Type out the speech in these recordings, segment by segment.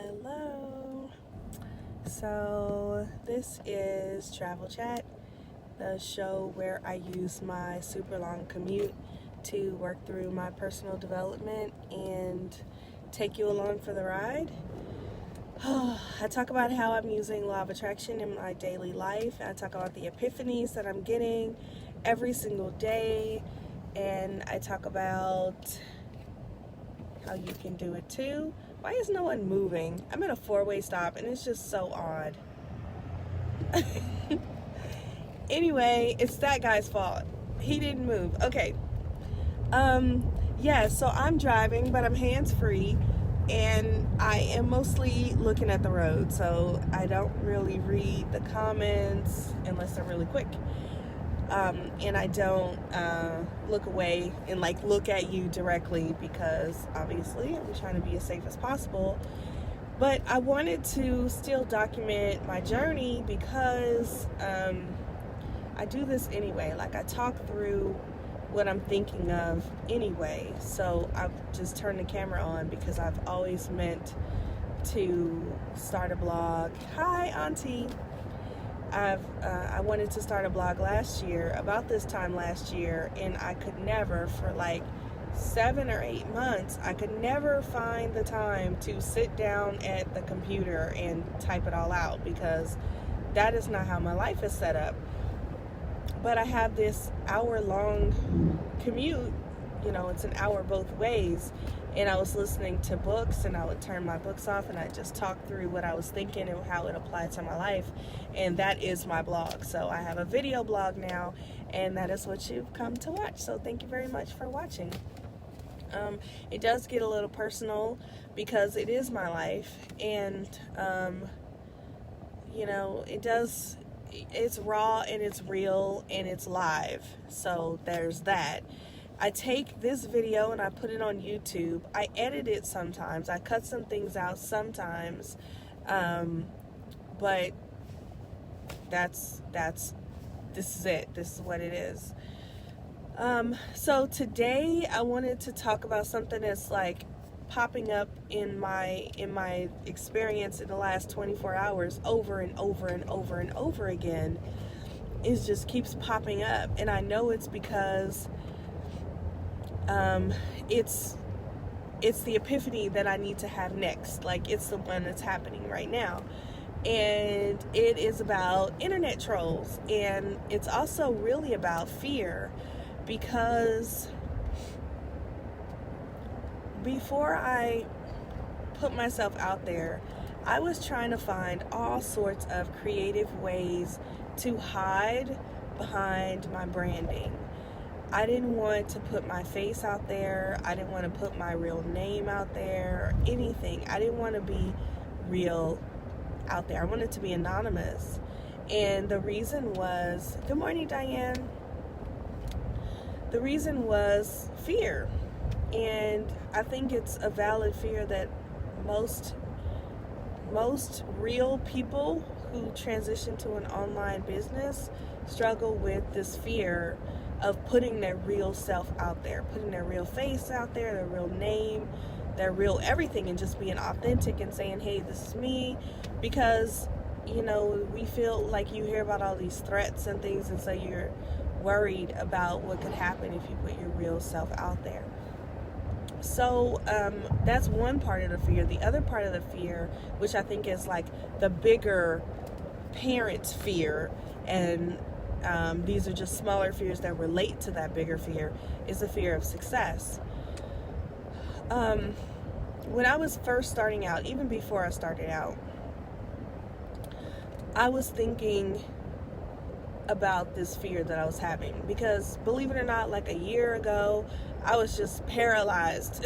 Hello. So, this is Travel Chat, the show where I use my super long commute to work through my personal development and take you along for the ride. I talk about how I'm using law of attraction in my daily life. I talk about the epiphanies that I'm getting every single day. And I talk about how you can do it too. Why is no one moving? I'm at a four-way stop and it's just so odd. Anyway, it's that guy's fault. He didn't move. Okay. Yeah, so I'm driving, but I'm hands-free and I am mostly looking at the road. So I don't really read the comments unless they're really quick. And I don't look away and look at you directly because obviously I'm trying to be as safe as possible. But I wanted to still document my journey because I do this anyway. I talk through what I'm thinking of anyway. So I've just turned the camera on because I've always meant to start a blog. Hi, Auntie. I wanted to start a blog last year, about this time last year, and I could never, for 7 or 8 months, I could never find the time to sit down at the computer and type it all out because that is not how my life is set up. But I have this hour-long commute, it's an hour both ways, and I was listening to books and I would turn my books off and I just talk through what I was thinking and how it applied to my life, and that is my blog. So I have a video blog now, and that is what you've come to watch. So thank you very much for watching. It does get a little personal because it is my life, and it's raw and it's real and it's live. So there's that. I take this video and I put it on YouTube. I edit it sometimes. I cut some things out sometimes. But this is it. This is what it is. So today I wanted to talk about something that's popping up in my experience in the last 24 hours over and over and over and over again. It just keeps popping up, and I know it's because it's the epiphany that I need to have next. It's the one that's happening right now, and it is about internet trolls, and it's also really about fear, because before I put myself out there, I was trying to find all sorts of creative ways to hide behind my branding. I didn't want to put my face out there. I didn't want to put my real name out there or anything. I didn't want to be real out there. I wanted to be anonymous. And the reason was, good morning, Diane. The reason was fear. And I think it's a valid fear that most real people who transition to an online business struggle with this fear of putting their real self out there, putting their real face out there, their real name, their real everything, and just being authentic and saying, hey, this is me. Because, we feel like you hear about all these threats and things, and so you're worried about what could happen if you put your real self out there. So that's one part of the fear. The other part of the fear, which I think is the bigger parent's fear, and these are just smaller fears that relate to that bigger fear, is the fear of success. When I was first starting out, even before I started out, I was thinking about this fear that I was having, because believe it or not, a year ago, I was just paralyzed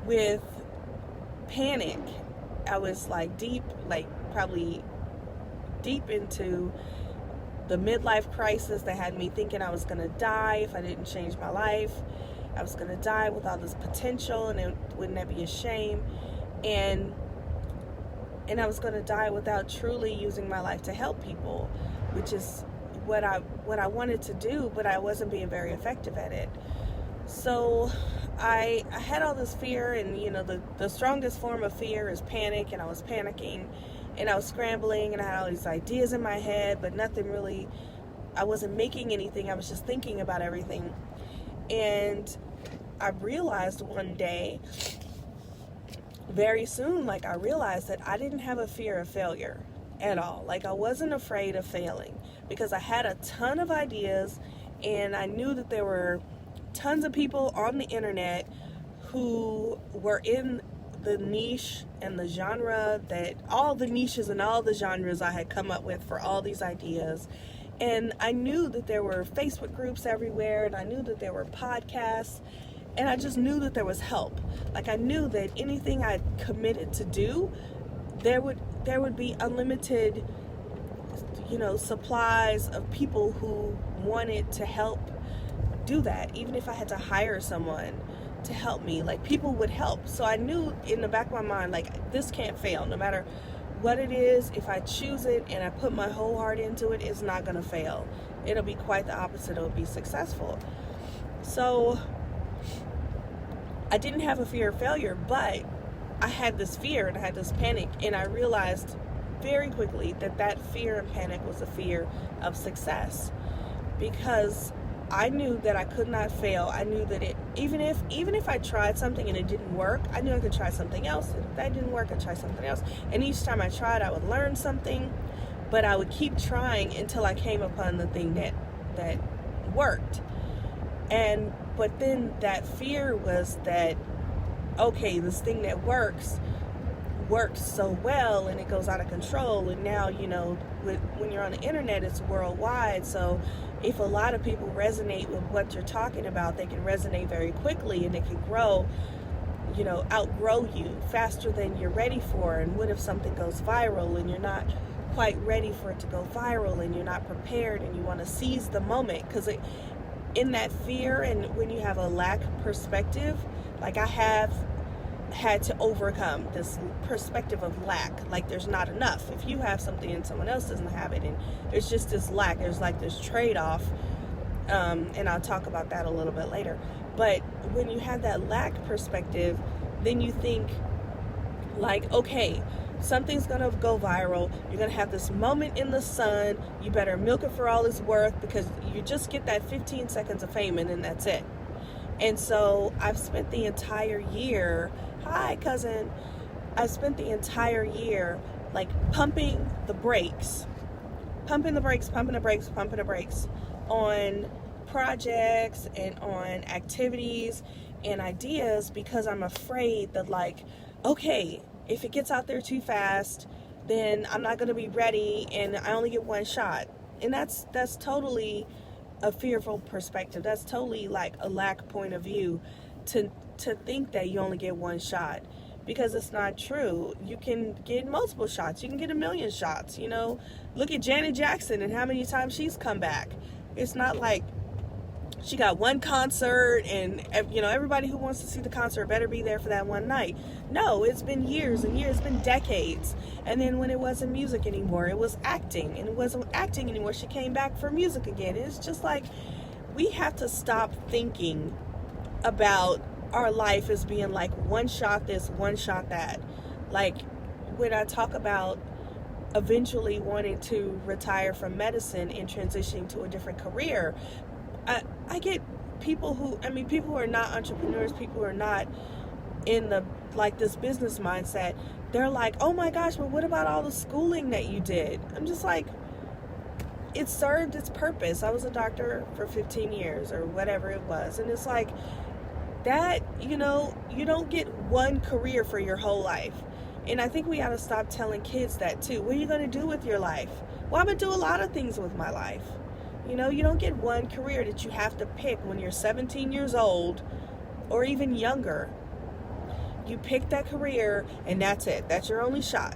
with panic. I was probably deep into the midlife crisis that had me thinking I was going to die if I didn't change my life. I was going to die with all this potential, and wouldn't that be a shame? And I was going to die without truly using my life to help people, which is what I wanted to do, but I wasn't being very effective at it. So I had all this fear, and the strongest form of fear is panic, and I was panicking, and I was scrambling, and I had all these ideas in my head, but nothing really, I wasn't making anything. I was just thinking about everything. And I realized one day, very soon, like, I realized that I didn't have a fear of failure at all. Like, I wasn't afraid of failing because I had a ton of ideas, and I knew that there were tons of people on the internet who were in the niche and the genre, that all the niches and all the genres I had come up with for all these ideas. And I knew that there were Facebook groups everywhere, and I knew that there were podcasts, and I just knew that there was help. Like, I knew that anything I committed to do, there would be unlimited, supplies of people who wanted to help do that. Even if I had to hire someone to help me, like, people would help. So I knew in the back of my mind, like, this can't fail. No matter what it is, if I choose it and I put my whole heart into it, it's not going to fail. It'll be quite the opposite. It'll be successful. So I didn't have a fear of failure, but I had this fear and I had this panic, and I realized very quickly that fear and panic was a fear of success, because I knew that I could not fail. I knew that even if I tried something and it didn't work, I knew I could try something else. And if that didn't work, I'd try something else. And each time I tried, I would learn something, but I would keep trying until I came upon the thing that worked. But then that fear was that, okay, this thing that works so well, and it goes out of control, and now when you're on the internet, it's worldwide. So if a lot of people resonate with what you're talking about, they can resonate very quickly, and it can outgrow you faster than you're ready for. And what if something goes viral and you're not quite ready for it to go viral, and you're not prepared, and you want to seize the moment? Because in that fear, and when you have a lack perspective, like I have had to overcome this perspective of lack, like there's not enough. If you have something and someone else doesn't have it, and there's just this lack, there's like this trade-off, and I'll talk about that a little bit later. But when you have that lack perspective, then you think like, okay, something's gonna go viral, you're gonna have this moment in the sun, you better milk it for all it's worth, because you just get that 15 seconds of fame and then that's it. And so I've spent the entire year, hi cousin, I spent the entire year like pumping the brakes on projects and on activities and ideas, because I'm afraid that, like, okay, if it gets out there too fast, then I'm not going to be ready, and I only get one shot. And that's totally a fearful perspective. That's totally like a lack point of view to think that you only get one shot, because it's not true. You can get multiple shots. You can get 1,000,000 shots. Look at Janet Jackson and how many times she's come back. It's not like she got one concert and everybody who wants to see the concert better be there for that one night. No, it's been years and years, it's been decades. And then when it wasn't music anymore, it was acting, and it wasn't acting anymore, she came back for music again. It's just like, we have to stop thinking about our life as being like one shot this, one shot that. Like, when I talk about eventually wanting to retire from medicine and transitioning to a different career, I get people who are not entrepreneurs, people who are not in this business mindset. They're like, oh my gosh, but what about all the schooling that you did? I'm just like, it served its purpose. I was a doctor for 15 years or whatever it was. And it's like that, you don't get one career for your whole life. And I think we ought to stop telling kids that too. What are you going to do with your life? Well, I'm going to do a lot of things with my life. You don't get one career that you have to pick when you're 17 years old or even younger. You pick that career and that's it. That's your only shot.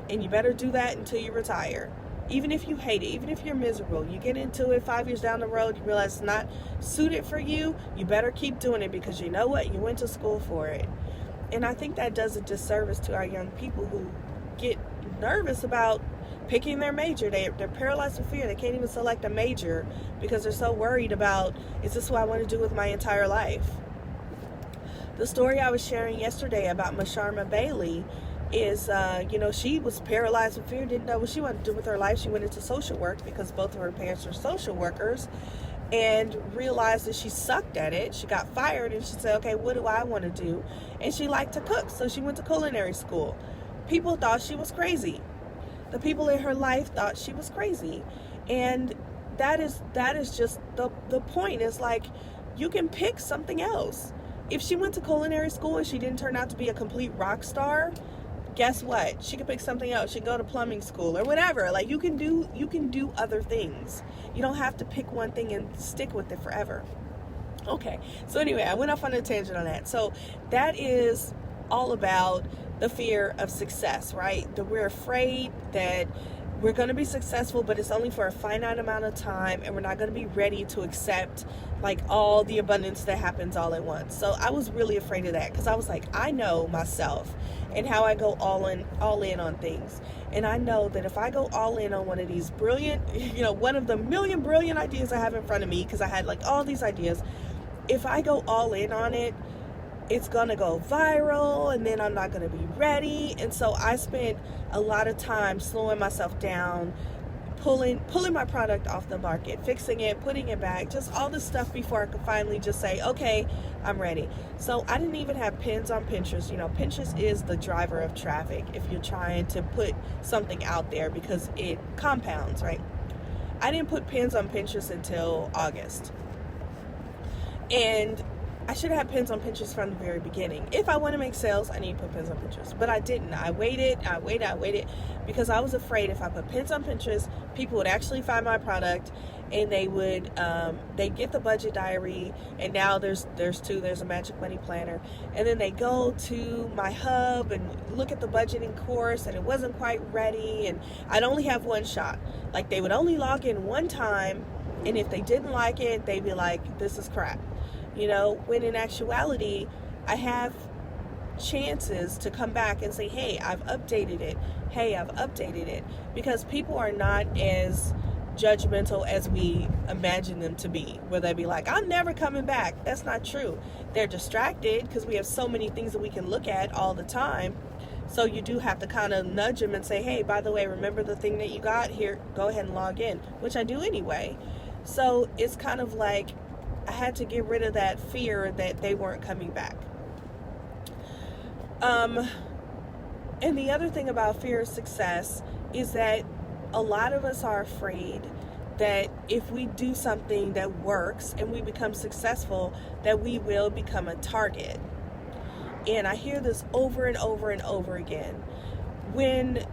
And you better do that until you retire. Even if you hate it, even if you're miserable, you get into it 5 years down the road, you realize it's not suited for you, you better keep doing it, because you know what? You went to school for it. And I think that does a disservice to our young people who get nervous about picking their major. They're paralyzed with fear. They can't even select a major because they're so worried about, is this what I want to do with my entire life? The story I was sharing yesterday about Masharma Bailey is, she was paralyzed with fear, didn't know what she wanted to do with her life. She went into social work because both of her parents were social workers, and realized that she sucked at it. She got fired, and she said, okay, what do I want to do? And she liked to cook, so she went to culinary school. People thought she was crazy. The people in her life thought she was crazy. And that is just the point. Is like, you can pick something else. If she went to culinary school and she didn't turn out to be a complete rock star, guess what? She could pick something else. She could go to plumbing school or whatever. Like, you can do other things. You don't have to pick one thing and stick with it forever. Okay. So anyway, I went off on a tangent on that. So that is all about the fear of success, right? That we're afraid that we're going to be successful, but it's only for a finite amount of time, and we're not going to be ready to accept like all the abundance that happens all at once. So I was really afraid of that, because I was like, I know myself and how I go all in on things. And I know that if I go all in on one of these brilliant, one of the million brilliant ideas I have in front of me, because I had like all these ideas, if I go all in on it, it's gonna go viral, and then I'm not gonna be ready. And so I spent a lot of time slowing myself down, pulling my product off the market, fixing it, putting it back, just all this stuff before I could finally just say, okay, I'm ready. So I didn't even have pins on Pinterest. Pinterest is the driver of traffic if you're trying to put something out there, because it compounds, right? I didn't put pins on Pinterest until August. And I should have had pins on Pinterest from the very beginning. If I want to make sales, I need to put pins on Pinterest. But I didn't. I waited because I was afraid if I put pins on Pinterest, people would actually find my product, and they would they'd get the budget diary, and now there's two. There's a Magic Money Planner, and then they go to my hub and look at the budgeting course, and it wasn't quite ready, and I'd only have one shot. Like, they would only log in one time, and if they didn't like it, they'd be like, this is crap. When in actuality, I have chances to come back and say, hey, I've updated it. Because people are not as judgmental as we imagine them to be, where they'd be like, I'm never coming back. That's not true. They're distracted because we have so many things that we can look at all the time. So you do have to kind of nudge them and say, hey, by the way, remember the thing that you got here? Go ahead and log in, which I do anyway. So it's kind of like, I had to get rid of that fear that they weren't coming back. And the other thing about fear of success is that a lot of us are afraid that if we do something that works and we become successful, that we will become a target. And I hear this over and over and over again. When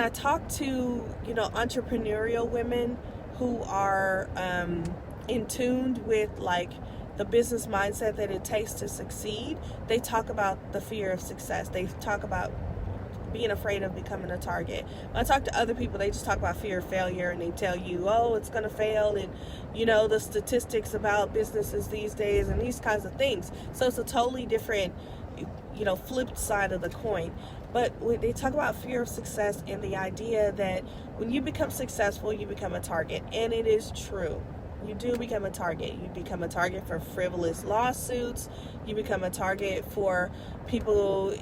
I talk to, entrepreneurial women who are in tune with like the business mindset that it takes to succeed, they talk about the fear of success. They talk about being afraid of becoming a target. When I talk to other people, they just talk about fear of failure, and they tell you, oh, it's going to fail, and the statistics about businesses these days and these kinds of things. So it's a totally different, flipped side of the coin. But when they talk about fear of success and the idea that when you become successful, you become a target. And it is true. You do become a target. You become a target for frivolous lawsuits. You become a target for people,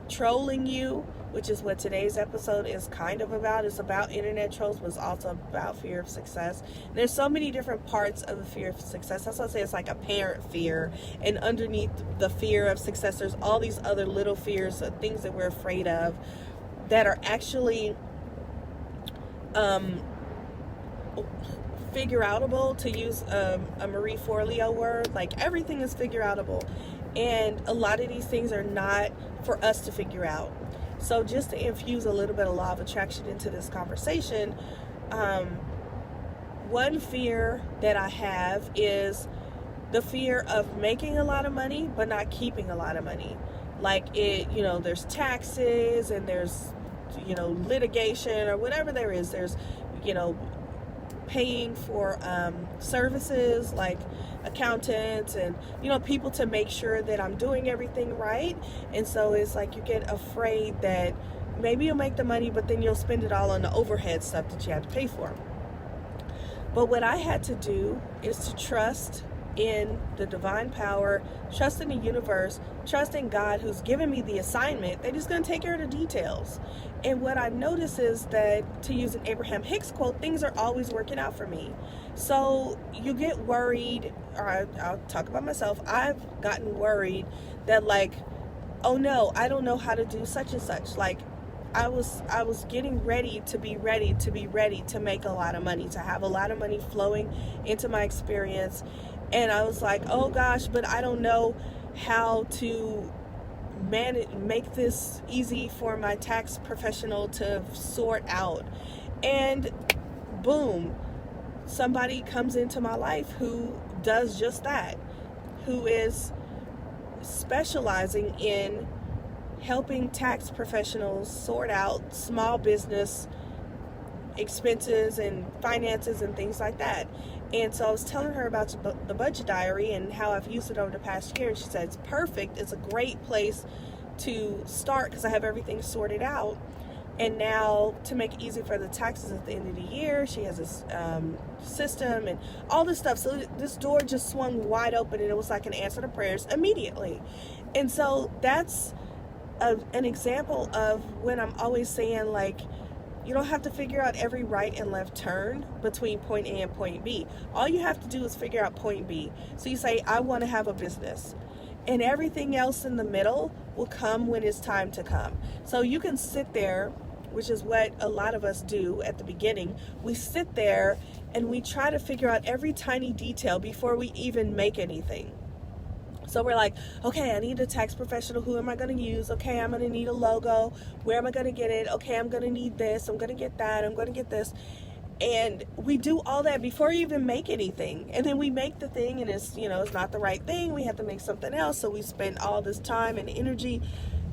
trolling you, which is what today's episode is kind of about. It's about internet trolls, but it's also about fear of success. There's so many different parts of the fear of success. That's why I say it's like a parent fear. And underneath the fear of success, there's all these other little fears, things that we're afraid of that are actually figure outable, to use a Marie Forleo word. Like, everything is figure outable, and a lot of these things are not for us to figure out. So just to infuse a little bit of law of attraction into this conversation, one fear that I have is the fear of making a lot of money but not keeping a lot of money. Like, there's taxes, and there's litigation, or whatever there is. There's paying for services like accountants and people to make sure that I'm doing everything right. And so it's like you get afraid that maybe you'll make the money, but then you'll spend it all on the overhead stuff that you have to pay for. But what I had to do is to trust in the divine power, trust in the universe, trust in God who's given me the assignment, that He's going to take care of the details. And what I've noticed is that, to use an Abraham Hicks quote, things are always working out for me. So you get worried, or I'll talk about myself. I've gotten worried that, like, oh no, I don't know how to do such and such. Like, I was getting ready to make a lot of money, to have a lot of money flowing into my experience. And I was like, oh gosh, but I don't know how to make this easy for my tax professional to sort out. And boom, somebody comes into my life who does just that, who is specializing in helping tax professionals sort out small business expenses and finances and things like that. And so I was telling her about the budget diary and how I've used it over the past year, and she said it's perfect. It's a great place to start because I have everything sorted out. And now, to make it easy for the taxes at the end of the year, she has this system and all this stuff. So this door just swung wide open, and it was like an answer to prayers immediately. And so that's an example of when I'm always saying, like, you don't have to figure out every right and left turn between point A and point B. All you have to do is figure out point B. So you say, I want to have a business. And everything else in the middle will come when it's time to come. So you can sit there, which is what a lot of us do at the beginning. We sit there and we try to figure out every tiny detail before we even make anything. So we're like, okay, I need a tax professional. Who am I going to use? Okay, I'm going to need a logo. Where am I going to get it? Okay, I'm going to need this. I'm going to get that. I'm going to get this. And we do all that before we even make anything. And then we make the thing and it's not the right thing. We have to make something else. So we spend all this time and energy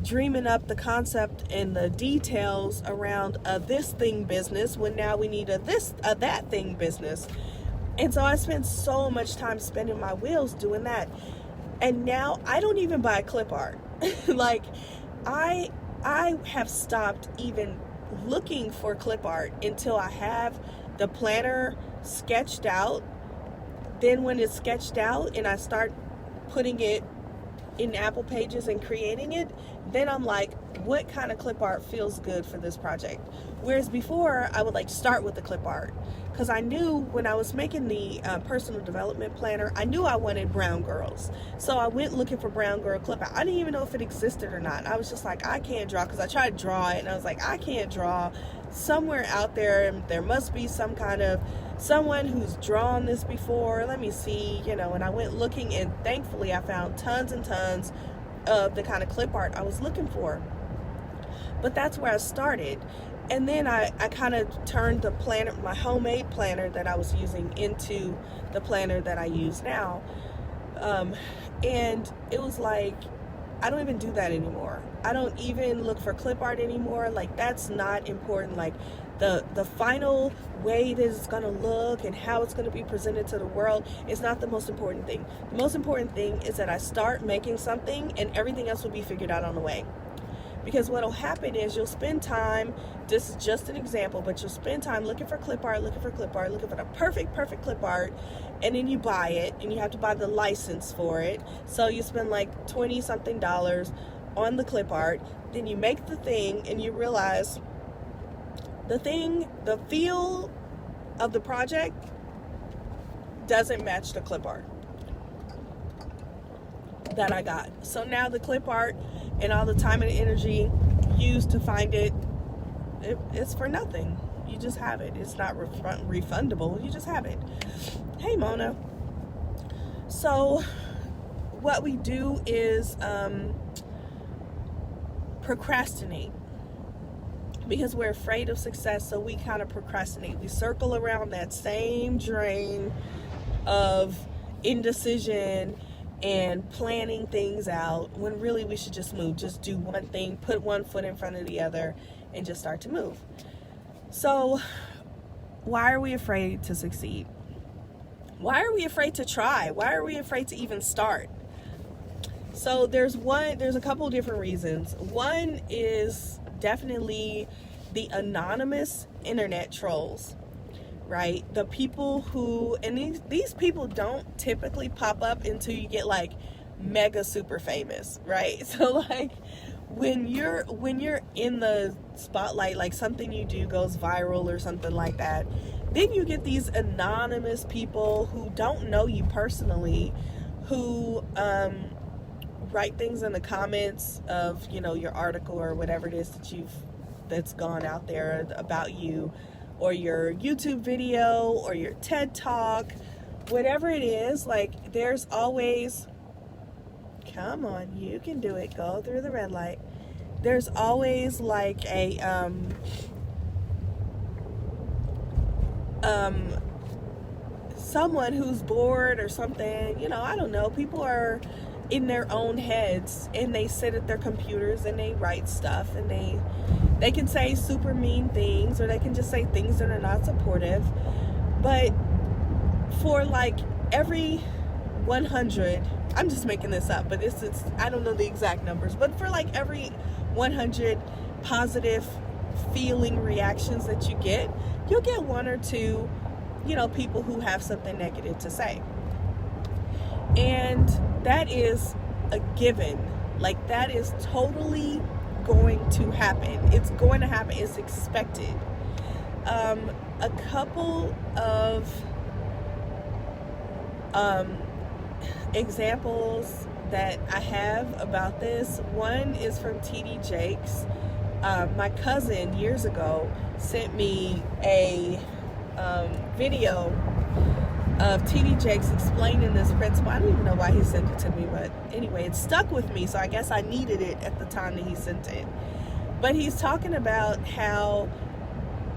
dreaming up the concept and the details around a this thing business when now we need a that thing business. And so I spend so much time spinning my wheels doing that. And now I don't even buy clip art. Like, I have stopped even looking for clip art until I have the planner sketched out. Then when it's sketched out and I start putting it in Apple Pages and creating it, then I'm like, what kind of clip art feels good for this project? Whereas before, I would like start with the clip art, because I knew when I was making the personal development planner, I knew I wanted brown girls. So I went looking for brown girl clip art. I didn't even know if it existed or not. I was just like, I can't draw, because I tried to draw it and I was like, I can't draw. Somewhere out there must be some kind of someone who's drawn this before. Let me see, and I went looking, and thankfully I found tons and tons of the kind of clip art I was looking for. But that's where I started. And then I kind of turned the planner, my homemade planner that I was using, into the planner that I use now. And it was like, I don't even do that anymore. I don't even look for clip art anymore. Like, that's not important. Like, the final way that it's going to look and how it's going to be presented to the world is not the most important thing. The most important thing is that I start making something and everything else will be figured out on the way. Because what will happen is you'll spend time, this is just an example, but you'll spend time looking for clip art, looking for the perfect clip art, and then you buy it, and you have to buy the license for it. So you spend like $20 something on the clip art, then you make the thing, and you realize the feel of the project doesn't match the clip art that I got. So now the clip art and all the time and energy used to find it's for nothing. You just have it. It's not refundable. You just have it. Hey, Mona. So what we do is procrastinate, because we're afraid of success. So we kind of procrastinate. We circle around that same drain of indecision and planning things out, when really we should just move. Just do one thing, put one foot in front of the other, and just start to move. So why are we afraid to succeed? Why are we afraid to try? Why are we afraid to even start? So there's a couple different reasons. One is definitely the anonymous internet trolls. right? The people who, and these people don't typically pop up until you get like mega super famous, right? So like when you're in the spotlight, like something you do goes viral or something like that, then you get these anonymous people who don't know you personally, who write things in the comments of, you know, your article or whatever it is that's gone out there about you, or your YouTube video or your TED Talk, whatever it is. Like there's always, come on, you can do it, go through the red light. There's always like a someone who's bored or something, you know, I don't know. People are in their own heads and they sit at their computers and they write stuff, and they can say super mean things, or they can just say things that are not supportive. But for like every 100, I'm just making this up, but it's I don't know the exact numbers, but for like every 100 positive feeling reactions that you get, you'll get one or two, you know, people who have something negative to say. And that is a given. Like that is totally going to happen. It's going to happen. It's expected. A couple of examples that I have about this. One is from TD Jakes. My cousin years ago sent me a video of TD Jakes explaining this principle. I don't even know why he sent it to me, but anyway, it stuck with me, so I guess I needed it at the time that he sent it. But he's talking about how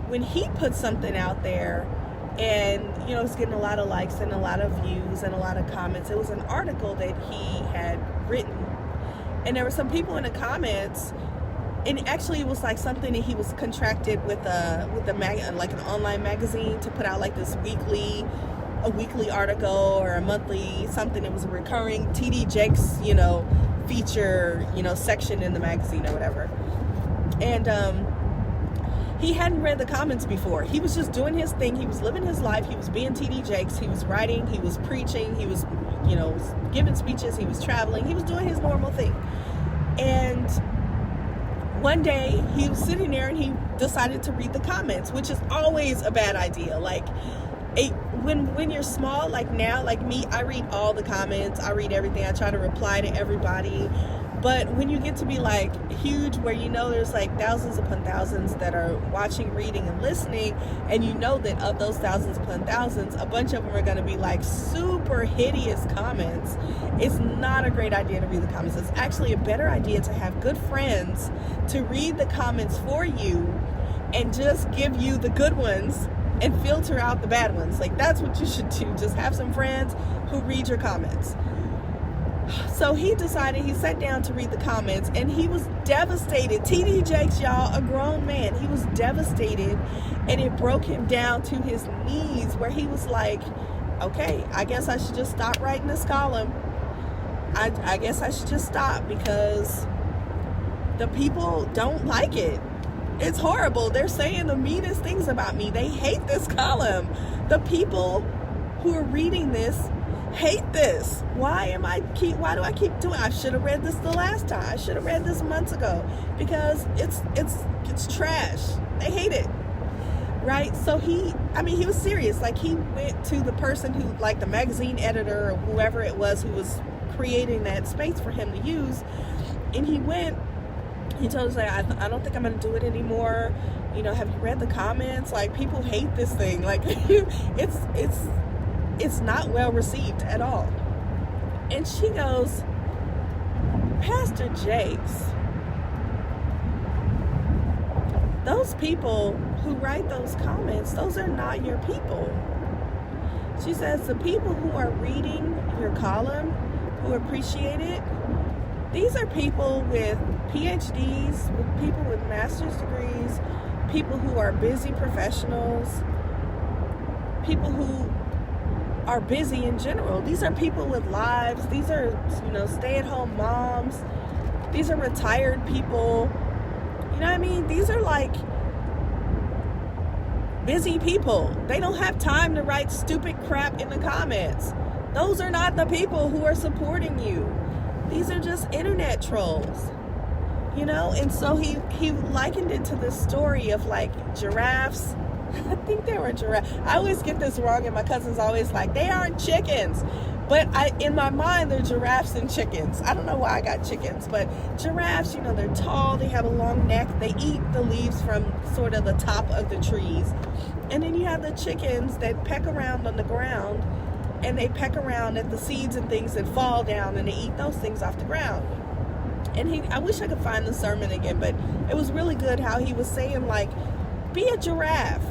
when he put something out there and, you know, it's getting a lot of likes and a lot of views and a lot of comments. It was an article that he had written, and there were some people in the comments, and actually it was like something that he was contracted with like an online magazine to put out like this a weekly article or a monthly something. It was a recurring TD Jakes, you know, feature, you know, section in the magazine or whatever. And he hadn't read the comments before. He was just doing his thing. He was living his life. He was being TD Jakes. He was writing. He was preaching. He was, you know, giving speeches. He was traveling. He was doing his normal thing. And one day he was sitting there and he decided to read the comments, which is always a bad idea. Like when you're small, like now, like me, I read all the comments. I read everything. I try to reply to everybody. But when you get to be like huge, where you know there's like thousands upon thousands that are watching, reading, and listening, and you know that of those thousands upon thousands, a bunch of them are going to be like super hideous comments, it's not a great idea to read the comments. It's actually a better idea to have good friends to read the comments for you and just give you the good ones and filter out the bad ones. Like that's what you should do. Just have some friends who read your comments. So he decided, he sat down to read the comments, and he was devastated. TD Jakes, y'all, a grown man, he was devastated, and it broke him down to his knees, where he was like, okay, I guess I should just stop writing this column. I guess I should just stop, because the people don't like it. It's horrible. They're saying the meanest things about me. They hate this column. The people who are reading this hate this. Why do I keep doing it? I should have read this the last time. I should have read this months ago, because it's trash. They hate it. Right? So he was serious. Like he went to the person who, like the magazine editor or whoever it was who was creating that space for him to use, and he told us, like, I don't think I'm going to do it anymore. You know, have you read the comments? Like, people hate this thing. Like, it's not well received at all. And she goes, Pastor Jakes, those people who write those comments, those are not your people. She says, the people who are reading your column, who appreciate it, these are people with PhDs, with people with master's degrees, people who are busy professionals, people who are busy in general. These are people with lives. These are, you know, stay-at-home moms. These are retired people. You know what I mean? These are like busy people. They don't have time to write stupid crap in the comments. Those are not the people who are supporting you. These are just internet trolls, you know? And so he likened it to this story of like giraffes. I think they were giraffes. I always get this wrong, and my cousin's always like, they aren't chickens. But in my mind, they're giraffes and chickens. I don't know why I got chickens, but giraffes, you know, they're tall, they have a long neck, they eat the leaves from sort of the top of the trees. And then you have the chickens that peck around on the ground, and they peck around at the seeds and things that fall down, and they eat those things off the ground. And I wish I could find the sermon again, but it was really good how he was saying, like, be a giraffe.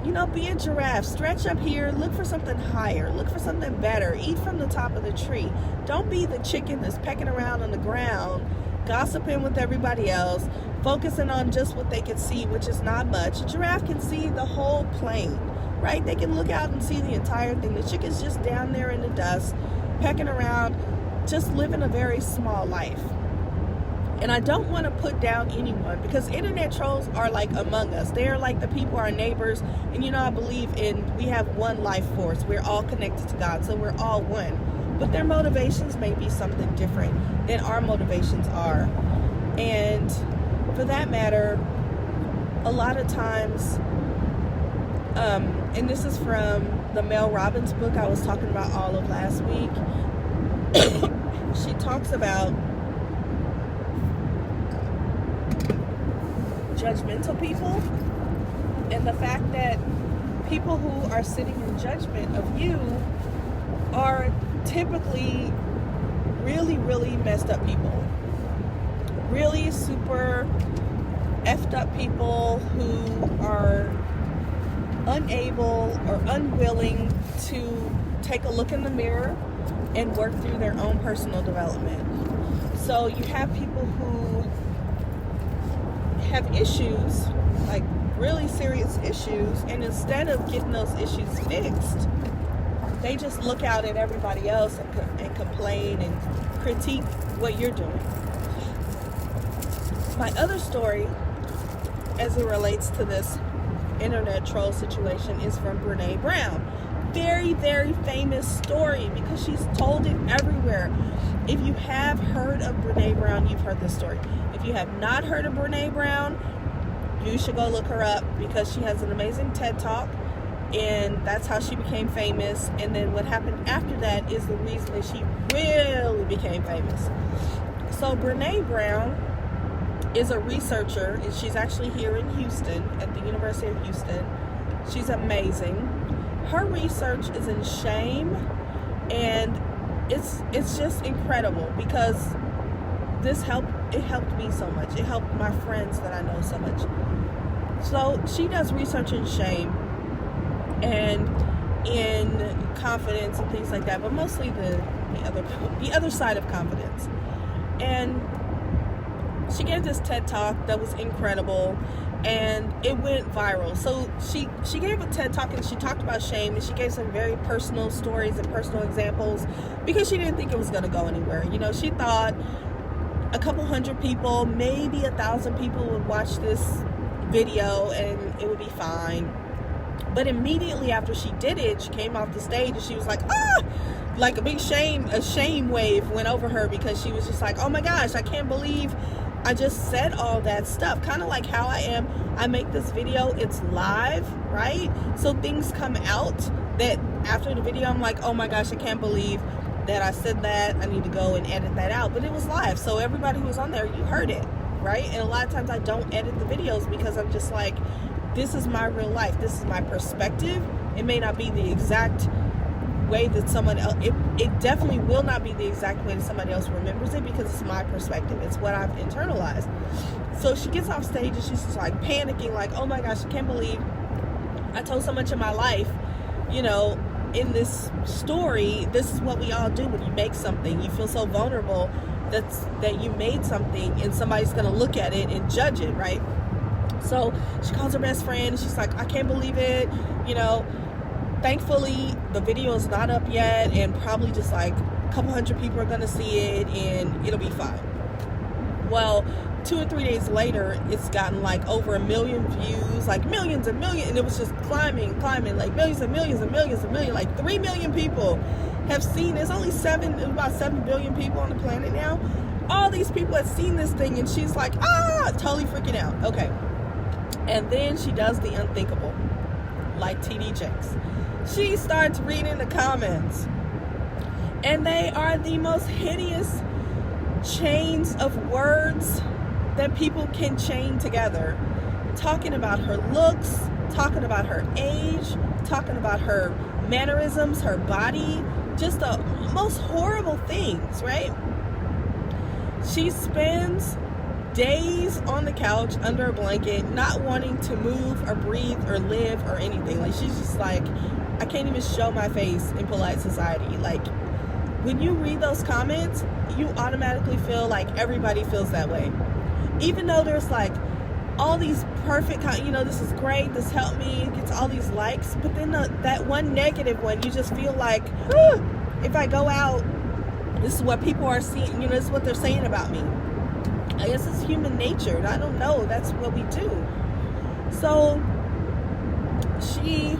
You know, be a giraffe. Stretch up here. Look for something higher. Look for something better. Eat from the top of the tree. Don't be the chicken that's pecking around on the ground, gossiping with everybody else, focusing on just what they can see, which is not much. A giraffe can see the whole plain, right? They can look out and see the entire thing. The chicken's just down there in the dust, pecking around, just living a very small life. And I don't want to put down anyone, because internet trolls are like among us. They're like the people, our neighbors. And you know, I believe we have one life force. We're all connected to God, so we're all one. But their motivations may be something different than our motivations are. And for that matter, a lot of times, and this is from the Mel Robbins book I was talking about all of last week. She talks about judgmental people, and the fact that people who are sitting in judgment of you are typically really, really messed up people, really super effed up people who are unable or unwilling to take a look in the mirror and work through their own personal development. So you have people who have issues, like really serious issues, and instead of getting those issues fixed, they just look out at everybody else and complain and critique what you're doing. My other story, as it relates to this internet troll situation, is from Brene Brown. Very, very famous story, because she's told it everywhere. If you have heard of Brene Brown, you've heard this story. If you have not heard of Brene Brown, you should go look her up, because she has an amazing TED Talk, and that's how she became famous. And then what happened after that is the reason that she really became famous. So Brene Brown is a researcher, and she's actually here in Houston at the University of Houston. She's amazing. Her research is in shame, and it's just incredible, because it helped me so much. It helped my friends that I know so much. So she does research in shame and in confidence and things like that, but mostly the other side of confidence. And she gave this TED Talk that was incredible, and it went viral. So she gave a TED Talk, and she talked about shame, and she gave some very personal stories and personal examples, because she didn't think it was going to go anywhere. You know, she thought a couple hundred people, maybe 1,000 people would watch this video and it would be fine. But immediately after she did it, she came off the stage and she was like, ah! Like a shame wave went over her, because she was just like, oh my gosh, I can't believe I just said all that stuff. Kind of like how I am. I make this video, it's live, right? So things come out that after the video, I'm like, oh my gosh, I can't believe that I said that. I need to go and edit that out. But it was live, so everybody who was on there, you heard it, right? And a lot of times I don't edit the videos, because I'm just like, this is my real life. This is my perspective. It may not be the exact way that someone else, it definitely will not be the exact way that somebody else remembers it, because it's my perspective. It's what I've internalized. So she gets off stage and she's just like panicking, like, oh my gosh, I can't believe I told so much of my life, you know, in this story. This is what we all do when you make something. You feel so vulnerable that you made something, and somebody's gonna look at it and judge it, right? So she calls her best friend and she's like, I can't believe it, you know. Thankfully, the video is not up yet, and probably just like a couple hundred people are gonna see it, and it'll be fine. Well, 2 or 3 days later, it's gotten like over 1 million views, like millions and millions, and it was just climbing, like millions and millions and millions and millions, like 3 million people have seen. There's only about 7 billion people on the planet now. All these people have seen this thing, and she's like, totally freaking out. Okay. And then she does the unthinkable, like TD Jakes. She starts reading the comments, and they are the most hideous chains of words that people can chain together, talking about her looks, talking about her age, talking about her mannerisms, her body, just the most horrible things, right? She spends days on the couch under a blanket, not wanting to move or breathe or live or anything. Like, she's just like, I can't even show my face in polite society. Like, when you read those comments, you automatically feel like everybody feels that way. Even though there's like all these perfect, this is great, this helped me, gets all these likes, but then that one negative one, you just feel like, if I go out, this is what people are seeing, this is what they're saying about me. I guess it's human nature. I don't know. That's what we do. So she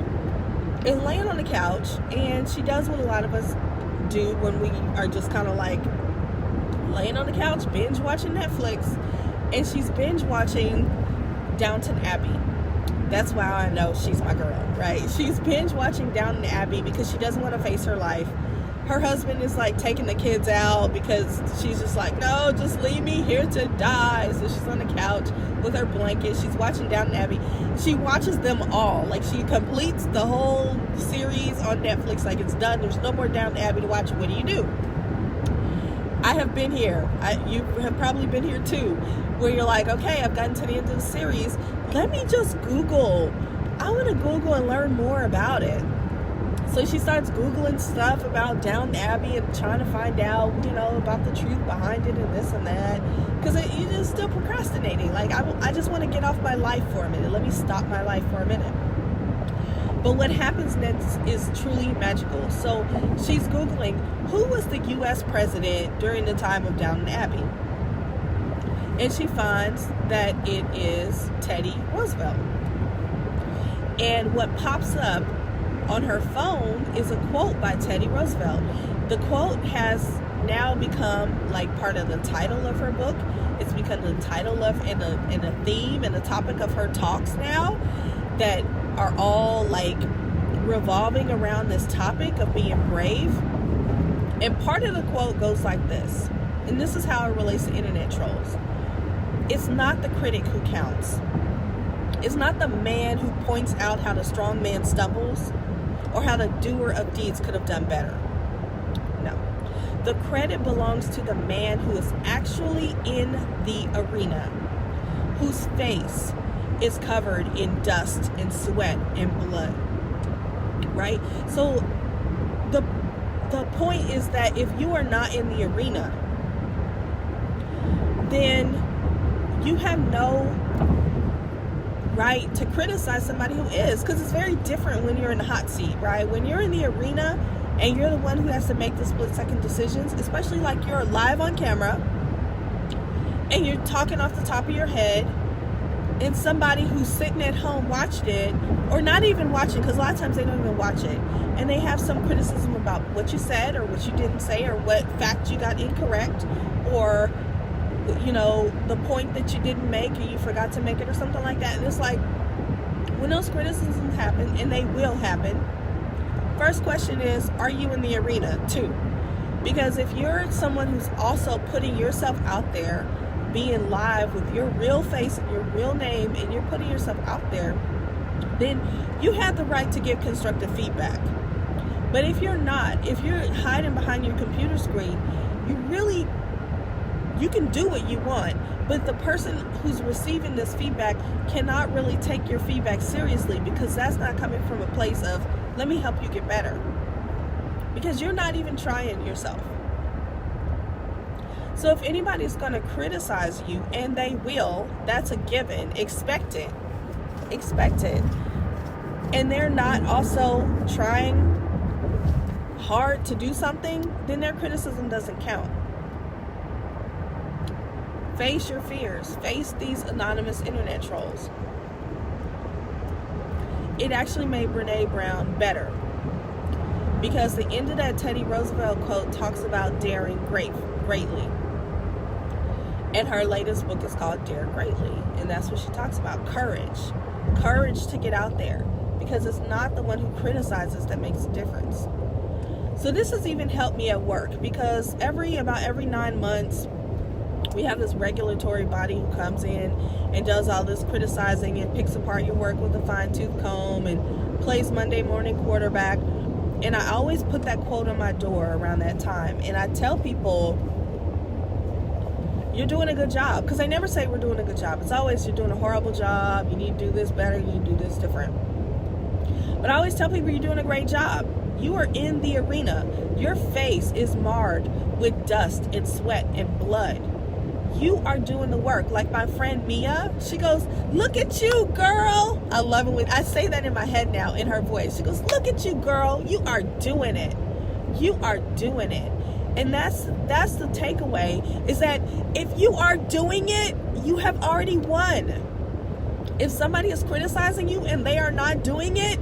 is laying on the couch, and she does what a lot of us do when we are just kind of like laying on the couch, binge watching Netflix. And she's binge watching Downton Abbey. That's why I know she's my girl, right? She's binge watching Downton Abbey because she doesn't want to face her life. Her husband is like taking the kids out because she's just like, no, just leave me here to die. So she's on the couch with her blanket. She's watching Downton Abbey. She watches them all. Like, she completes the whole series on Netflix. Like, it's done. There's no more Downton Abbey to watch. What do? I have been here. You have probably been here too, where you're like, okay, I've gotten to the end of the series. Let me just Google. I want to Google and learn more about it. So she starts Googling stuff about Downton Abbey and trying to find out, about the truth behind it and this and that. Because you're just still procrastinating. Like, I just want to get off my life for a minute. Let me stop my life for a minute. But what happens next is truly magical. So she's Googling, who was the U.S. president during the time of Downton Abbey? And she finds that it is Teddy Roosevelt. And what pops up on her phone is a quote by Teddy Roosevelt. The quote has now become like part of the title of her book. It's become the title of and a theme and a topic of her talks now, that are all like revolving around this topic of being brave. And part of the quote goes like this, and this is how it relates to internet trolls. It's not the critic who counts. It's not the man who points out how the strong man stumbles or how the doer of deeds could have done better. No. The credit belongs to the man who is actually in the arena, whose face is covered in dust and sweat and blood, right? So the point is that if you are not in the arena, then you have no right to criticize somebody who is, because it's very different when you're in the hot seat, right? When you're in the arena and you're the one who has to make the split-second decisions, especially like you're live on camera and you're talking off the top of your head, and somebody who's sitting at home watched it, or not even watching, because a lot of times they don't even watch it, and they have some criticism about what you said or what you didn't say or what fact you got incorrect, or the point that you didn't make or you forgot to make it or something like that. And it's like, when those criticisms happen, and they will happen, first question is, are you in the arena too? Because if you're someone who's also putting yourself out there, being live with your real face and your real name, and you're putting yourself out there, then you have the right to give constructive feedback. But if you're not, if you're hiding behind your computer screen, you can do what you want, but the person who's receiving this feedback cannot really take your feedback seriously, because that's not coming from a place of, let me help you get better, because you're not even trying yourself. So if anybody's going to criticize you, and they will, that's a given, expect it, and they're not also trying hard to do something, then their criticism doesn't count. Face your fears. Face these anonymous internet trolls. It actually made Brene Brown better, because the end of that Teddy Roosevelt quote talks about daring greatly. And her latest book is called Dare Greatly. And that's what she talks about. Courage. Courage to get out there. Because it's not the one who criticizes that makes a difference. So this has even helped me at work. Because about every 9 months, we have this regulatory body who comes in and does all this criticizing and picks apart your work with a fine-tooth comb and plays Monday morning quarterback. And I always put that quote on my door around that time. And I tell people, you're doing a good job. Because I never say we're doing a good job. It's always, you're doing a horrible job. You need to do this better. You need to do this different. But I always tell people you're doing a great job. You are in the arena. Your face is marred with dust and sweat and blood. You are doing the work. Like my friend Mia, she goes, look at you, girl. I love it when I say that in my head now, in her voice. She goes, look at you, girl. You are doing it. You are doing it. And that's the takeaway, is that if you are doing it, you have already won. If somebody is criticizing you and they are not doing it,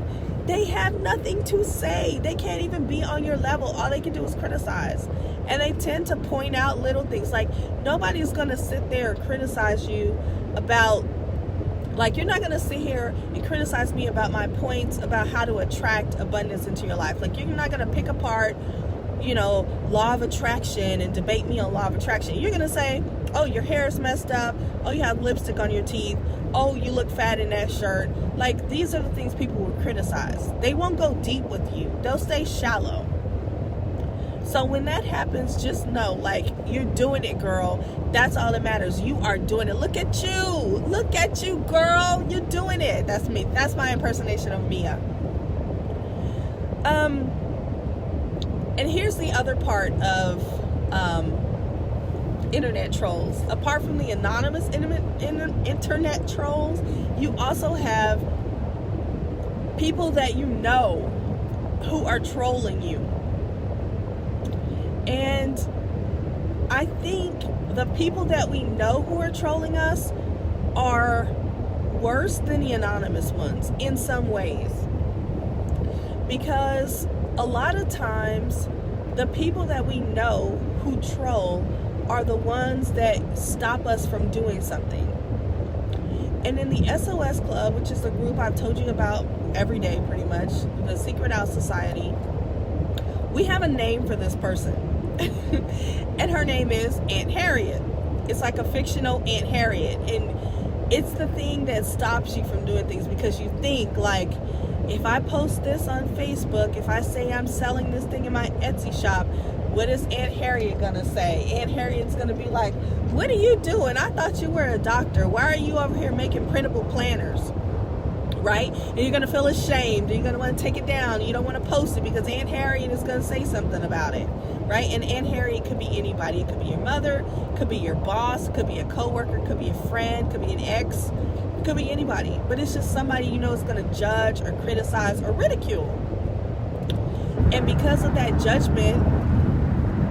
they have nothing to say. They can't even be on your level. All they can do is criticize. And they tend to point out little things. Like, nobody's going to sit there and criticize you about, like, you're not going to sit here and criticize me about my points about how to attract abundance into your life. Like, you're not going to pick apart, law of attraction and debate me on law of attraction. You're going to say, oh, your hair is messed up. Oh, you have lipstick on your teeth. Oh, you look fat in that shirt. Like, these are the things people will criticize. They won't go deep with you. They'll stay shallow. So when that happens, just know, like, you're doing it, girl. That's all that matters. You are doing it. Look at you. Look at you, girl. You're doing it. That's me. That's my impersonation of Mia. And here's the other part of internet trolls. Apart from the anonymous internet trolls, you also have people that you know who are trolling you. And I think the people that we know who are trolling us are worse than the anonymous ones in some ways. Because a lot of times, the people that we know who troll are the ones that stop us from doing something. And in the SOS Club, which is the group I've told you about every day pretty much, the Secret Out Society, we have a name for this person. And her name is Aunt Harriet. It's like a fictional Aunt Harriet. And it's the thing that stops you from doing things, because you think, like, if I post this on Facebook, if I say I'm selling this thing in my Etsy shop, what is Aunt Harriet gonna say? Aunt Harriet's gonna be like, what are you doing? I thought you were a doctor. Why are you over here making printable planners? Right? And you're gonna feel ashamed, and you're gonna want to take it down. You don't want to post it because Aunt Harriet is gonna say something about it. Right? And Aunt Harriet could be anybody. It could be your mother, could be your boss, could be a coworker, could be a friend, could be an ex. Could be anybody, but it's just somebody you know is going to judge or criticize or ridicule. And because of that judgment,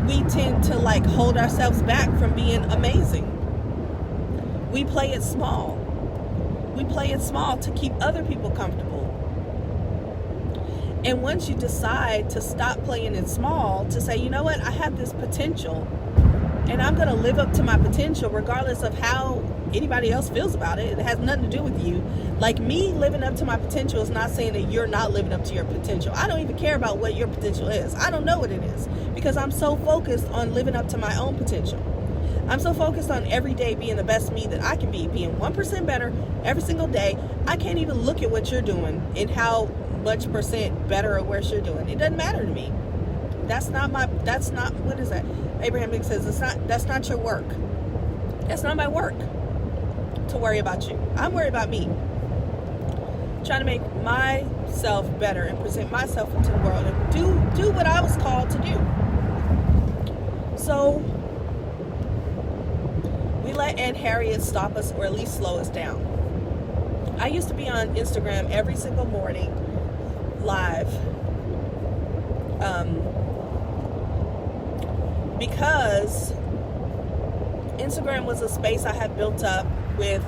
we tend to, like, hold ourselves back from being amazing. We play it small. We play it small to keep other people comfortable. And once you decide to stop playing it small, to say, you know what, I have this potential, and I'm going to live up to my potential regardless of how anybody else feels about it. It has nothing to do with you. Like, me living up to my potential is not saying that you're not living up to your potential. I don't even care about what your potential is. I don't know what it is, because I'm so focused on living up to my own potential. I'm so focused on every day being the best me that I can be, being 1% better every single day. I can't even look at what you're doing and how much percent better or worse you're doing. It doesn't matter to me. That's not, what is that? Abraham Lincoln says, that's not your work. That's not my work to worry about you. I'm worried about me. Trying to make myself better and present myself into the world and do what I was called to do. So we let Aunt Harriet stop us, or at least slow us down. I used to be on Instagram every single morning live, because Instagram was a space I had built up with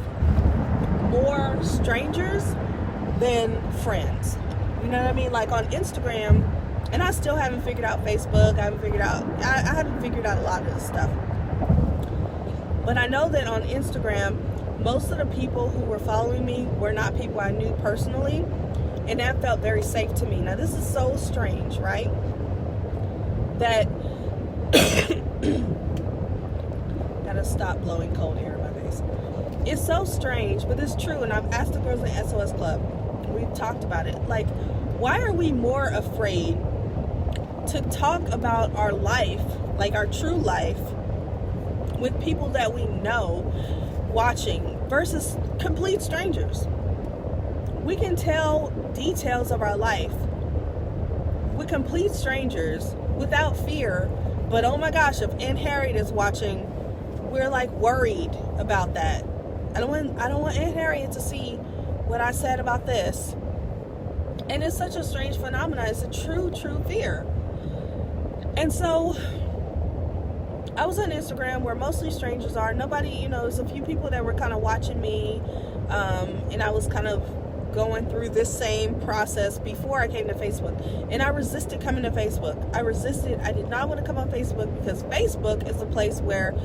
more strangers than friends. You know what I mean? Like on Instagram, and I still haven't figured out Facebook. I haven't figured out a lot of this stuff. But I know that on Instagram, most of the people who were following me were not people I knew personally, and that felt very safe to me. Now, this is so strange, right? That gotta stop blowing cold air in my face. It's so strange, but it's true, and I've asked the girls in SOS Club. We've talked about it. Like, why are we more afraid to talk about our life, like our true life, with people that we know watching versus complete strangers? We can tell details of our life with complete strangers without fear, but oh my gosh, if Aunt Harriet is watching, we're like worried about that. I don't want Aunt Harriet to see what I said about this. And it's such a strange phenomenon. It's a true fear. And so I was on Instagram where mostly strangers are. Nobody, there's a few people that were kind of watching me. And I was kind of going through this same process before I came to Facebook. And I resisted coming to Facebook. I did not want to come on Facebook because Facebook is the place where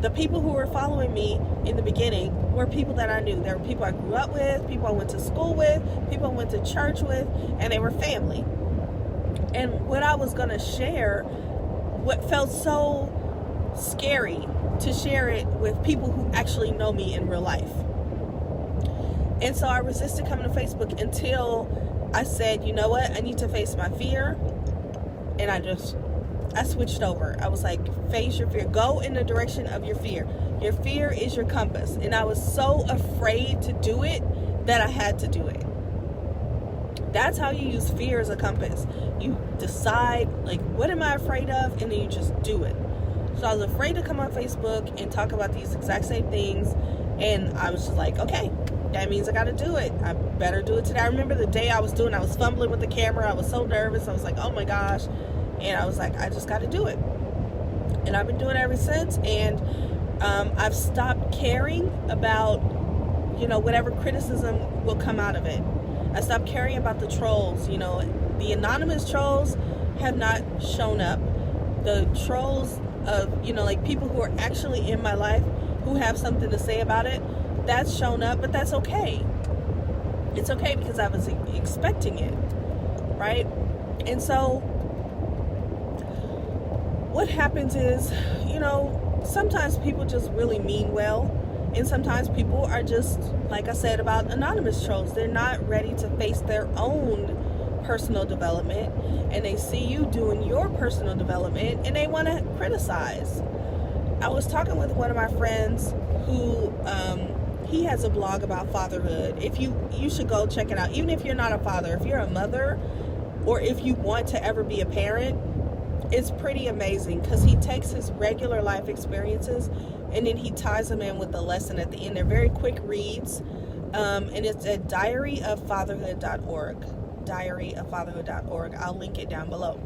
the people who were following me in the beginning were people that I knew. They were people I grew up with, people I went to school with, people I went to church with, and they were family. And what I was going to share, what felt so scary to share it with people who actually know me in real life. And so I resisted coming to Facebook until I said, you know what, I need to face my fear. And I switched over. I was like, face your fear. Go in the direction of your fear. Your fear is your compass. And I was so afraid to do it that I had to do it. That's how you use fear as a compass. You decide, like, what am I afraid of? And then you just do it. So I was afraid to come on Facebook and talk about these exact same things. And I was just like, okay, that means I got to do it. I better do it today. I remember the day I was fumbling with the camera. I was so nervous. I was like, oh my gosh. And I was like, I just got to do it. And I've been doing it ever since. And I've stopped caring about, whatever criticism will come out of it. I stopped caring about the trolls. The anonymous trolls have not shown up. The trolls of, like people who are actually in my life who have something to say about it, that's shown up, but that's okay. It's okay because I was expecting it, right? And so what happens is, sometimes people just really mean well, and sometimes people are just, like I said about anonymous trolls, they're not ready to face their own personal development, and they see you doing your personal development and they want to criticize. I was talking with one of my friends who he has a blog about fatherhood. If you should go check it out. Even if you're not a father, if you're a mother, or if you want to ever be a parent, it's pretty amazing because he takes his regular life experiences and then he ties them in with a lesson at the end. They're very quick reads, and it's at diaryoffatherhood.org. diaryoffatherhood.org. I'll link it down below.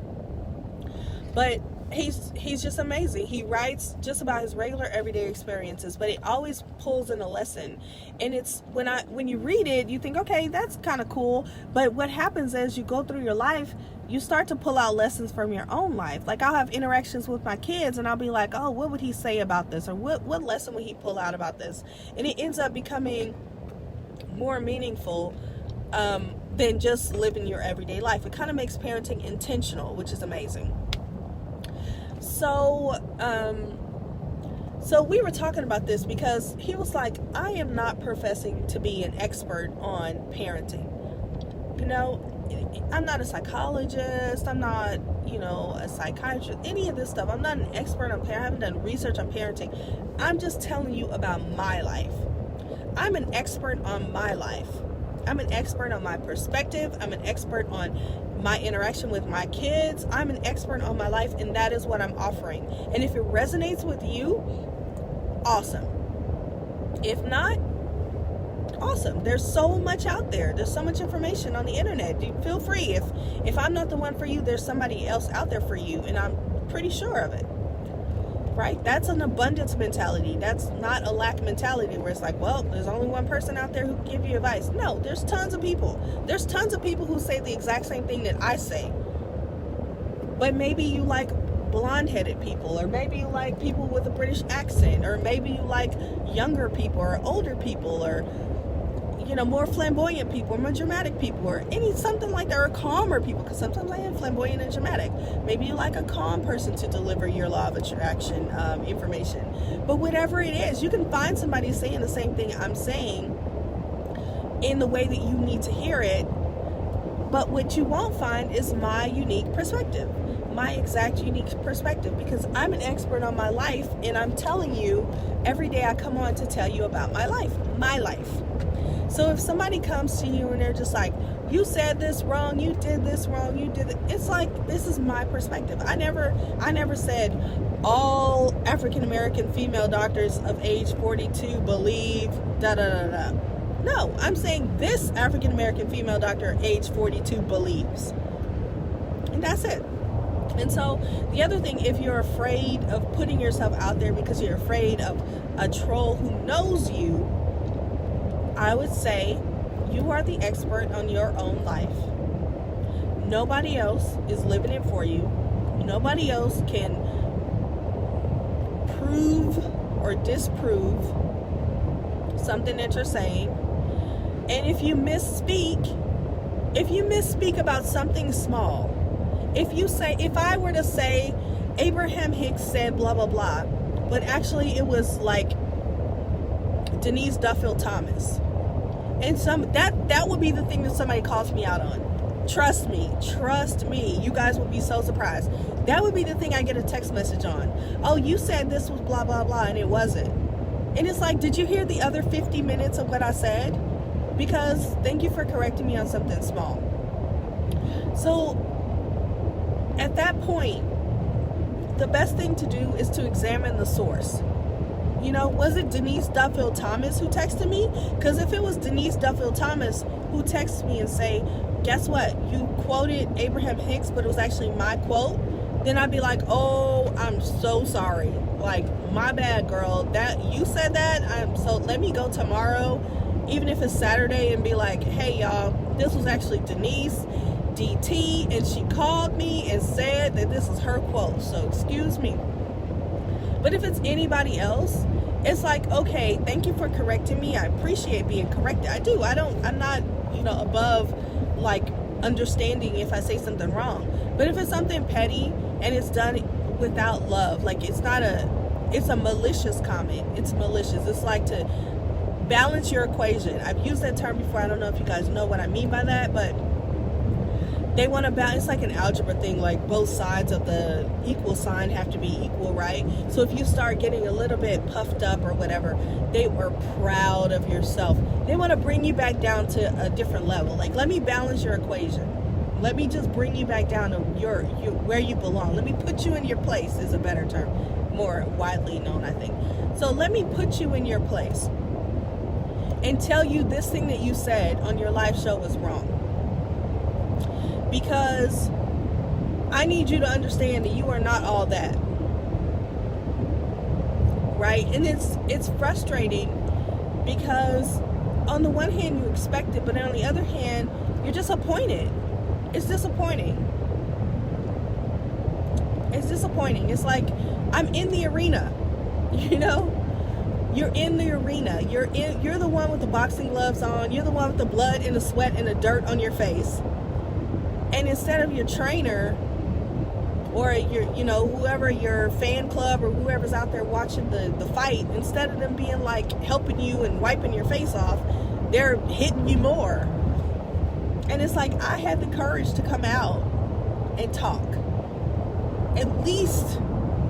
But he's just amazing. He writes just about his regular everyday experiences, but it always pulls in a lesson. And it's when you read it, you think, okay, that's kind of cool. But what happens as you go through your life, you start to pull out lessons from your own life. Like I'll have interactions with my kids and I'll be like, oh, what would he say about this? Or what lesson would he pull out about this? And it ends up becoming more meaningful than just living your everyday life. It kind of makes parenting intentional, which is amazing. So we were talking about this because he was like, I am not professing to be an expert on parenting. I'm not a psychologist. I'm not, a psychiatrist, any of this stuff. I'm not an expert on parenting. I haven't done research on parenting. I'm just telling you about my life. I'm an expert on my life. I'm an expert on my perspective. I'm an expert on my interaction with my kids. I'm an expert on my life, and that is what I'm offering. And if it resonates with you, awesome. If not, awesome. There's so much out there. There's so much information on the internet. Feel free. If I'm not the one for you, there's somebody else out there for you, and I'm pretty sure of it. right? That's an abundance mentality. That's not a lack mentality where it's like, well, there's only one person out there who can give you advice. No, there's tons of people. There's tons of people who say the exact same thing that I say. But maybe you like blonde-headed people, or maybe you like people with a British accent, or maybe you like younger people or older people, or more flamboyant people, more dramatic people, or something like that, or calmer people, because sometimes I am flamboyant and dramatic. Maybe you like a calm person to deliver your law of attraction information. But whatever it is, you can find somebody saying the same thing I'm saying in the way that you need to hear it. But what you won't find is my unique perspective, my exact unique perspective, because I'm an expert on my life, and I'm telling you every day I come on to tell you about my life. So if somebody comes to you and they're just like, you said this wrong, you did this wrong, you did it, it's like, this is my perspective. I never said all African American female doctors of age 42 believe da da da da. No, I'm saying this African American female doctor age 42 believes. And that's it. And so the other thing, if you're afraid of putting yourself out there because you're afraid of a troll who knows you, I would say you are the expert on your own life. Nobody else is living it for you. Nobody else can prove or disprove something that you're saying. And if you misspeak about something small, if I were to say Abraham Hicks said blah blah blah, but actually it was like Denise Duffield Thomas, and that would be the thing that somebody calls me out on. Trust me, you guys would be so surprised. That would be the thing I get a text message on. Oh, you said this was blah blah blah, and it wasn't. And it's like, did you hear the other 50 minutes of what I said? Because thank you for correcting me on something small. So at that point, the best thing to do is to examine the source. Was it Denise Duffield Thomas who texted me? Because if it was Denise Duffield Thomas who texted me and say, guess what, you quoted Abraham Hicks, but it was actually my quote, then I'd be like, oh, I'm so sorry. Like, my bad, girl. That you said that. So let me go tomorrow, even if it's Saturday, and be like, hey, y'all, this was actually Denise DT, and she called me and said that this is her quote. So excuse me. But if it's anybody else, it's like, okay, thank you for correcting me. I appreciate being corrected. I do. I'm not, above like understanding if I say something wrong. But if it's something petty and it's done without love, like it's a malicious comment. It's malicious. It's like to balance your equation. I've used that term before. I don't know if you guys know what I mean by that, but they want to balance. It's like an algebra thing, like both sides of the equal sign have to be equal, right? So if you start getting a little bit puffed up or whatever, they were proud of yourself. They want to bring you back down to a different level. Like, let me balance your equation. Let me just bring you back down to where you belong. Let me put you in your place is a better term, more widely known, I think. So let me put you in your place and tell you this thing that you said on your live show was wrong. Because I need you to understand that you are not all that, right? And it's frustrating because on the one hand you expect it, but on the other hand you're disappointed. It's disappointing. It's like I'm in the arena, You're in the arena. You're the one with the boxing gloves on. You're the one with the blood and the sweat and the dirt on your face. And instead of your trainer or your, whoever, your fan club or whoever's out there watching the fight, instead of them being like helping you and wiping your face off, they're hitting you more. And it's like, I had the courage to come out and talk. At least,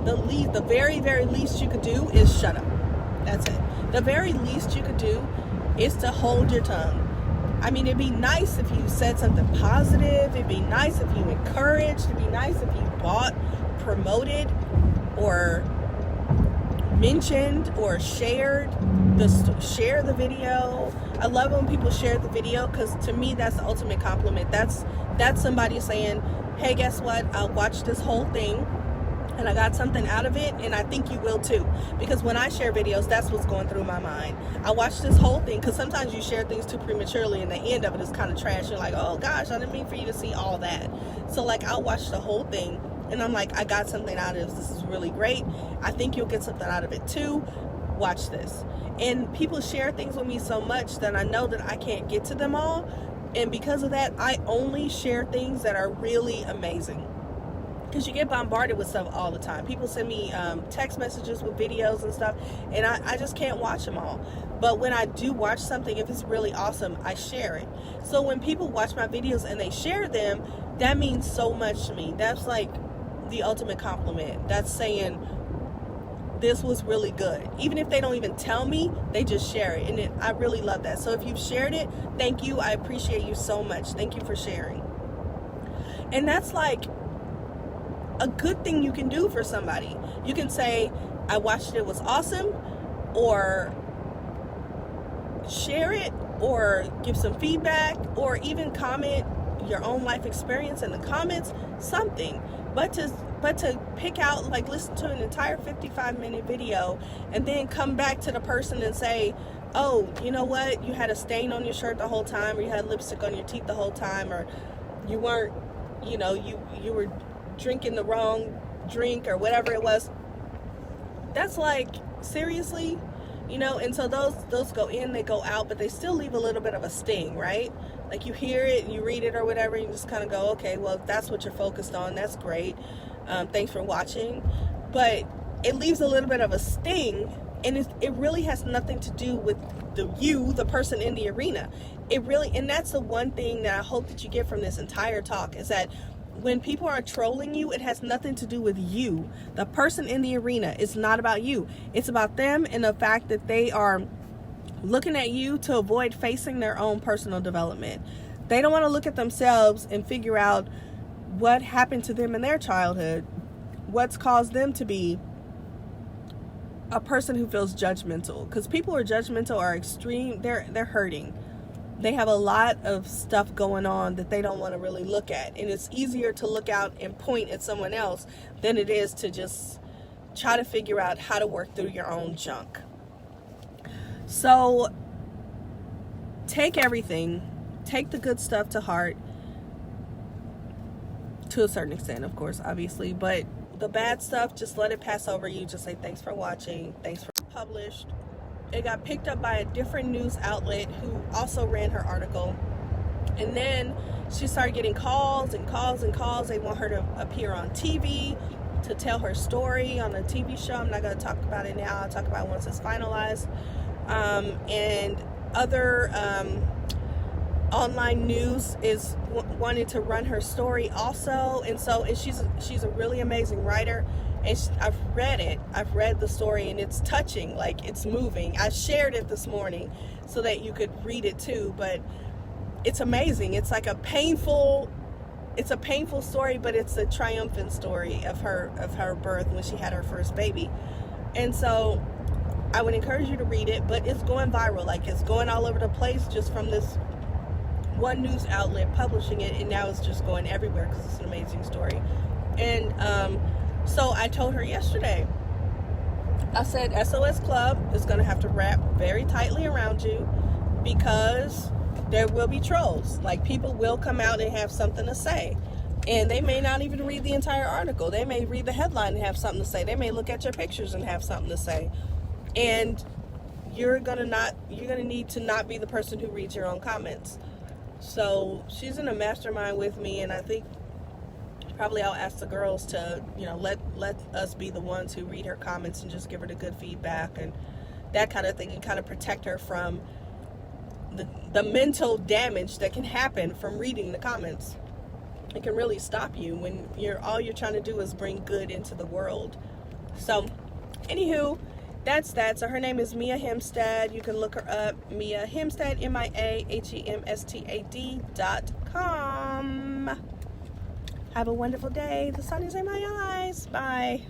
the very, very least you could do is shut up. That's it. The very least you could do is to hold your tongue. I mean, it'd be nice if you said something positive. It'd be nice if you encouraged. It'd be nice if you bought, promoted, or mentioned, or shared the video. I love when people share the video, because to me that's the ultimate compliment. That's somebody saying, hey, guess what? I watched this whole thing. and I got something out of it, and I think you will too, because when I share videos, that's what's going through my mind. I watched this whole thing, because sometimes you share things too prematurely and the end of it is kind of trash. You're like, oh gosh, I didn't mean for you to see all that. So like, I'll watch the whole thing and I'm like, I got something out of this. This is really great. I think you'll get something out of it too. Watch this. And people share things with me so much that I know that I can't get to them all, and because of that, I only share things that are really amazing. Because you get bombarded with stuff all the time. People send me text messages with videos and stuff, and I just can't watch them all. But when I do watch something, if it's really awesome, I share it. So when people watch my videos and they share them, that means so much to me. That's like the ultimate compliment. That's saying, this was really good. Even if they don't even tell me, they just share it. And I really love that. So if you've shared it, thank you. I appreciate you so much. Thank you for sharing. And that's like a good thing you can do for somebody. You can say, I watched it, was awesome, or share it, or give some feedback, or even comment your own life experience in the comments, something. But to pick out, like, listen to an entire 55-minute video and then come back to the person and say, oh, you know what, you had a stain on your shirt the whole time, or you had lipstick on your teeth the whole time, or you weren't, you know, you were drinking the wrong drink, or whatever it was. That's like, seriously, you know. And so those go in, they go out, but they still leave a little bit of a sting, right? Like, you hear it, you read it or whatever, and you just kind of go, okay, well, if that's what you're focused on, that's great. Thanks for watching. But it leaves a little bit of a sting, and it really has nothing to do with the person in the arena. It really, and that's the one thing that I hope that you get from this entire talk, is that when people are trolling you, it has nothing to do with you. The person in the arena, it's not about you. It's about them, and the fact that they are looking at you to avoid facing their own personal development. They don't want to look at themselves and figure out what happened to them in their childhood, what's caused them to be a person who feels judgmental. Because people who are judgmental are extreme, they're hurting. They have a lot of stuff going on that they don't want to really look at. And it's easier to look out and point at someone else than it is to just try to figure out how to work through your own junk. So take everything, take the good stuff to heart, to a certain extent, of course, obviously, but the bad stuff, just let it pass over you. Just say, thanks for watching, thanks for published. It got picked up by a different news outlet who also ran her article, and then she started getting calls and calls and calls. They want her to appear on TV to tell her story on a TV show. I'm not going to talk about it now. I'll talk about it once it's finalized. And other online news is wanting to run her story also. And so she's a really amazing writer. And I've read the story, and it's touching, like, it's moving. I shared it this morning so that you could read it too, but it's amazing. It's like a painful story, but it's a triumphant story of her birth when she had her first baby. And so I would encourage you to read it, but it's going viral. Like, it's going all over the place just from this one news outlet publishing it, and now it's just going everywhere because it's an amazing story. And so I told her yesterday, I said, SOS Club is going to have to wrap very tightly around you, because there will be trolls. Like, people will come out and have something to say. And they may not even read the entire article. They may read the headline and have something to say. They may look at your pictures and have something to say. And you're gonna need to not be the person who reads your own comments. So she's in a mastermind with me, and I think probably I'll ask the girls to, you know, let us be the ones who read her comments and just give her the good feedback and that kind of thing, and kind of protect her from the mental damage that can happen from reading the comments. It can really stop you when all you're trying to do is bring good into the world. So, anywho, that's that. So her name is Mia Hemstad. You can look her up, Mia Hemstad, MiaHemstad.com. Have a wonderful day. The sun is in my eyes. Bye.